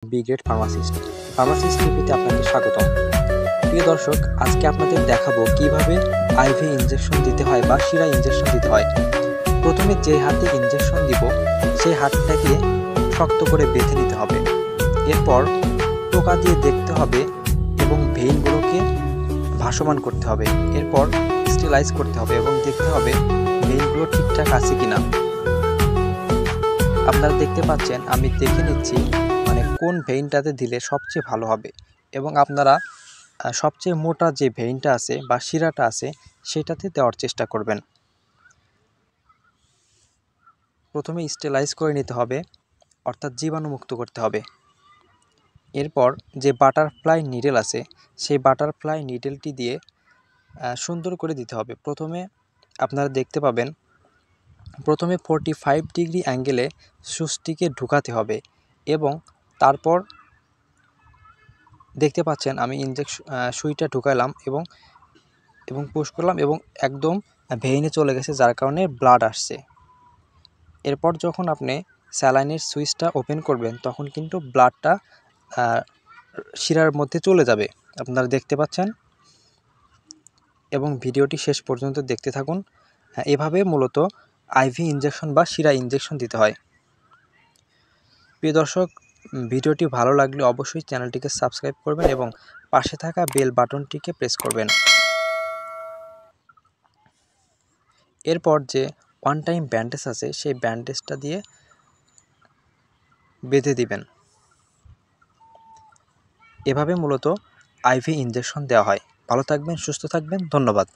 B grade pharmacist টিভিতে আপনাকে স্বাগতম। প্রিয় দর্শক, আজকে আপনাদের দেখাবো কিভাবে আইভি ইনজেকশন দিতে হয় বা শিরা ইনজেকশন দিতে হয়। প্রথমে যে হাতে ইনজেকশন দিব সেই হাতটাকে শক্ত করে বেঁধে নিতে হবে। এরপর টোকা দিয়ে দেখতে হবে এবং ভেইনগুলোকে ভাসমান করতে হবে। এরপর স্টেলাইজ করতে হবে এবং দেখতে হবে ভেইনগুলো ঠিকঠাক আছে কিনা। আপনারা দেখতে পাচ্ছেন, আমি দেখে নিচ্ছি কোন ভেইনটাতে দিলে সবচেয়ে ভালো হবে এবং আপনারা সবচেয়ে মোটা যে ভেইনটা আছে বা শিরাটা আছে সেটাতে দেওয়ার চেষ্টা করবেন। প্রথমে স্টেলাইজ করে নিতে হবে, অর্থাৎ জীবাণুমুক্ত করতে হবে। এরপর যে বাটারফ্লাই নিডেল আছে সেই বাটারফ্লাই নিডেলটি দিয়ে সুন্দর করে দিতে হবে। প্রথমে আপনারা দেখতে পাবেন, প্রথমে 45 ডিগ্রি অ্যাঙ্গেলে সুচটিকে ঢুকাতে হবে এবং তারপর দেখতে পাচ্ছেন আমি সুইটা ঢুকালাম এবং পুশ করলাম এবং একদম ভেইনে চলে গেছে, যার কারণে ব্লাড আসছে। এরপর যখন আপনি স্যালাইনের সুইচটা ওপেন করবেন তখন কিন্তু ব্লাডটা শিরার মধ্যে চলে যাবে, আপনারা দেখতে পাচ্ছেন। এবং ভিডিওটি শেষ পর্যন্ত দেখতে থাকুন। এভাবে মূলত আইভি ইনজেকশন বা শিরা ইনজেকশন দিতে হয়। প্রিয় দর্শক, ভিডিওটি ভালো লাগলে অবশ্যই চ্যানেলটিকে সাবস্ক্রাইব করবেন এবং পাশে থাকা বেল বাটনটিকে প্রেস করবেন। এরপর যে ওয়ান টাইম ব্যান্ডেজ আছে সেই ব্যান্ডেজটা দিয়ে বেঁধে দিবেন। এভাবে মূলত আইভি ইনজেকশন দেওয়া হয়। ভালো থাকবেন, সুস্থ থাকবেন, ধন্যবাদ।